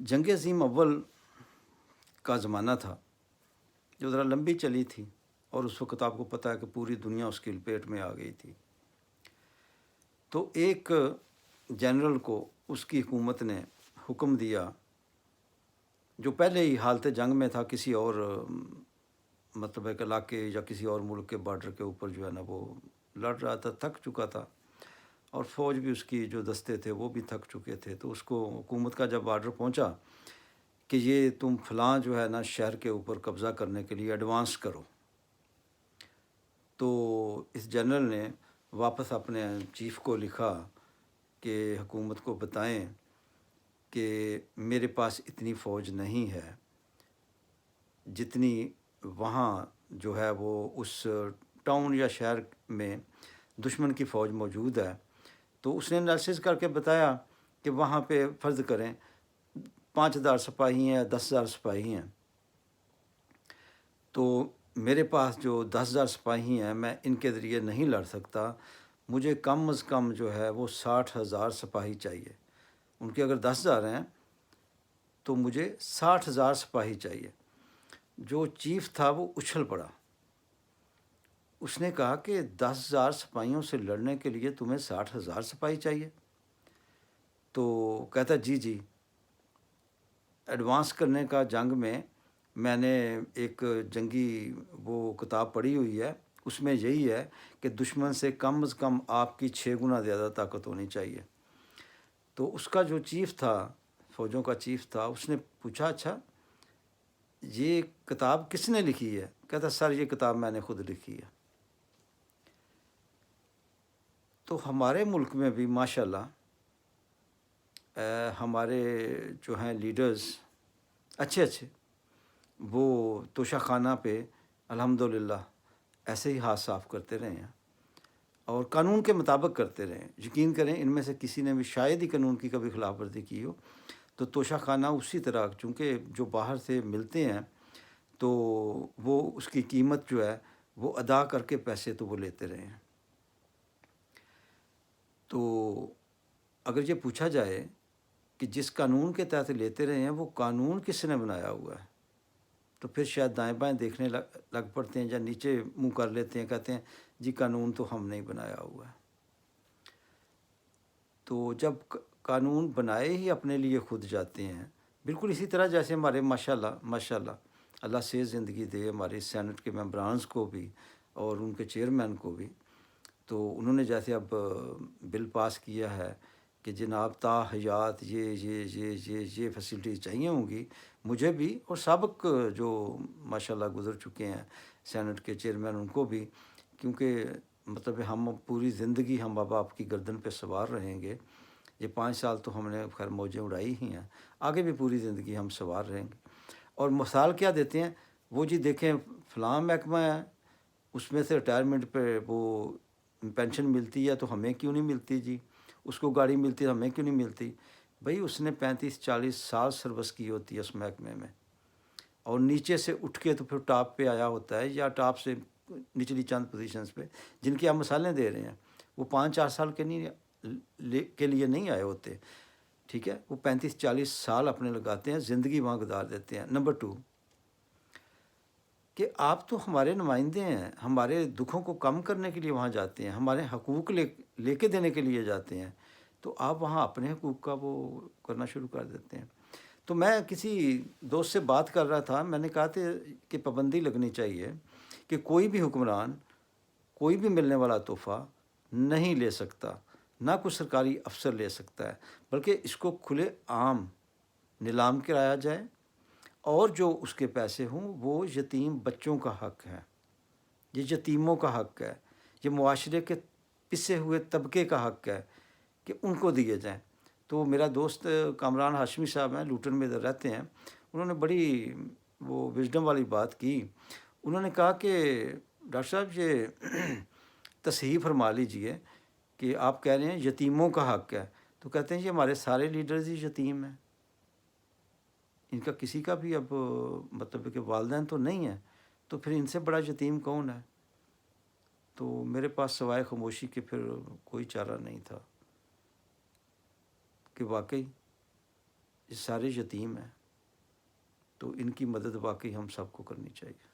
जंग अज़ीम अव्वल का ज़माना था, जो ज़रा लंबी चली थी और उस वक़्त आपको पता है कि पूरी दुनिया उसकी लपेट में आ गई थी। तो एक जनरल को उसकी हुकूमत ने हुक्म दिया, जो पहले ही हालत जंग में था, किसी और मतलब एक इलाके या किसी और मुल्क के बॉर्डर के ऊपर जो है ना वो लड़ रहा था, थक चुका था और फ़ौज भी उसकी जो दस्ते थे वो भी थक चुके थे। तो उसको हुकूमत का जब आर्डर पहुंचा कि ये तुम फ़लाँ जो है ना शहर के ऊपर कब्ज़ा करने के लिए एडवांस करो, तो इस जनरल ने वापस अपने चीफ़ को लिखा कि हुकूमत को बताएं कि मेरे पास इतनी फ़ौज नहीं है जितनी वहाँ जो है वो उस टाउन या शहर में दुश्मन की फ़ौज मौजूद है। तो उसने एनालिसिस करके बताया कि वहाँ पे फ़र्ज़ करें 5,000 सिपाही हैं, 10,000 सिपाही हैं, तो मेरे पास जो 10,000 सिपाही हैं मैं इनके ज़रिए नहीं लड़ सकता। मुझे कम अज़ कम जो है वो 60,000 सिपाही चाहिए। उनके अगर 10,000 हैं तो मुझे 60,000 सिपाही चाहिए। जो चीफ़ था वो उछल पड़ा। उसने कहा कि 10,000 सिपाहियों से लड़ने के लिए तुम्हें 60,000 सिपाही चाहिए? तो कहता जी, जी। एडवांस करने का जंग में मैंने एक जंगी वो किताब पढ़ी हुई है, उसमें यही है कि दुश्मन से कम से कम आपकी 6 गुना ज़्यादा ताकत होनी चाहिए। तो उसका जो चीफ़ था, फ़ौजों का चीफ़ था, उसने पूछा, अच्छा ये किताब किसने लिखी है? कहता सर ये किताब मैंने खुद लिखी है। तो हमारे मुल्क में भी माशाल्लाह हमारे जो हैं लीडर्स अच्छे-अच्छे, वो तोशाखाना पे अल्हम्दुलिल्लाह ऐसे ही हाथ साफ़ करते रहे हैं और कानून के मुताबिक करते रहे हैं। यकीन करें इनमें से किसी ने भी शायद ही कानून की कभी ख़िलाफ़ वर्ज़ी की हो। तो तोशाखाना उसी तरह, चूँकि जो बाहर से मिलते हैं तो वो उसकी कीमत जो है वो अदा करके पैसे तो वो लेते रहे हैं। तो अगर ये पूछा जाए कि जिस कानून के तहत लेते रहे हैं वो कानून किसने बनाया हुआ है, तो फिर शायद दाएँ-बाएँ देखने लग लग पड़ते हैं या नीचे मुँह कर लेते हैं, कहते हैं जी कानून तो हमने ही बनाया हुआ है। तो जब कानून बनाए ही अपने लिए खुद जाते हैं, बिल्कुल इसी तरह जैसे हमारे माशाल्लाह अल्लाह सेहत ज़िंदगी दे हमारे सेनेट के मेंबरान्स को भी और उनके चेयरमैन को भी। तो उन्होंने जैसे अब बिल पास किया है कि जनाब ताहयात ये फैसिलिटीज़ चाहिए होंगी मुझे भी और साबिक़ जो माशाल्लाह गुज़र चुके हैं सेनेट के चेयरमैन उनको भी, क्योंकि मतलब हम पूरी ज़िंदगी हम अब आपकी गर्दन पे सवार रहेंगे। ये 5 साल तो हमने खैर मौजें उड़ाई ही हैं, आगे भी पूरी ज़िंदगी हम सवार रहेंगे। और मिसाल क्या देते हैं, वो जी देखें फ़लाँ महकमा है, उसमें से रिटायरमेंट पे वो पेंशन मिलती है तो हमें क्यों नहीं मिलती जी? उसको गाड़ी मिलती है हमें क्यों नहीं मिलती? भई उसने 35-40 साल सर्विस की होती है उस महकमे में और नीचे से उठ के तो फिर टॉप पे आया होता है या टॉप से निचली चंद पोज़ीशंस पे जिनकी आप मिसालें दे रहे हैं, वो 5-4 साल के नहीं के लिए नहीं आए होते, ठीक है? वो 35-40 साल अपने लगाते हैं, ज़िंदगी वहाँ गुज़ार देते हैं। नंबर 2 कि आप तो हमारे नुमाइंदे हैं, हमारे दुखों को कम करने के लिए वहाँ जाते हैं, हमारे हकूक़ लेके देने के लिए जाते हैं, तो आप वहाँ अपने हकूक़ का वो करना शुरू कर देते हैं। तो मैं किसी दोस्त से बात कर रहा था, मैंने कहा था कि पाबंदी लगनी चाहिए कि कोई भी हुक्मरान, कोई भी मिलने वाला तोहफ़ा नहीं ले सकता, ना कोई सरकारी अफ़सर ले सकता है, बल्कि इसको खुलेआम नीलाम कराया जाए और जो उसके पैसे हों वो यतीम बच्चों का हक़ है, ये यतीमों का हक़ है, ये मुआशरे के पिसे हुए तबके का हक़ है कि उनको दिए जाएँ। तो मेरा दोस्त कामरान हाशमी साहब हैं, लूटन में इधर रहते हैं, उन्होंने बड़ी वो विज़डम वाली बात की। उन्होंने कहा कि डॉक्टर साहब ये तसहीह फरमा लीजिए कि आप कह रहे हैं यतीमों का हक़ है, तो कहते हैं ये हमारे सारे लीडर्स ही यतीम हैं। इनका किसी का भी अब मतलब कि वालिदैन तो नहीं है, तो फिर इनसे बड़ा यतीम कौन है? तो मेरे पास सिवाय ख़ामोशी के फिर कोई चारा नहीं था कि वाक़ई یہ سارے یتیم ہیں، تو ان کی مدد واقعی ہم سب کو کرنی چاہیے۔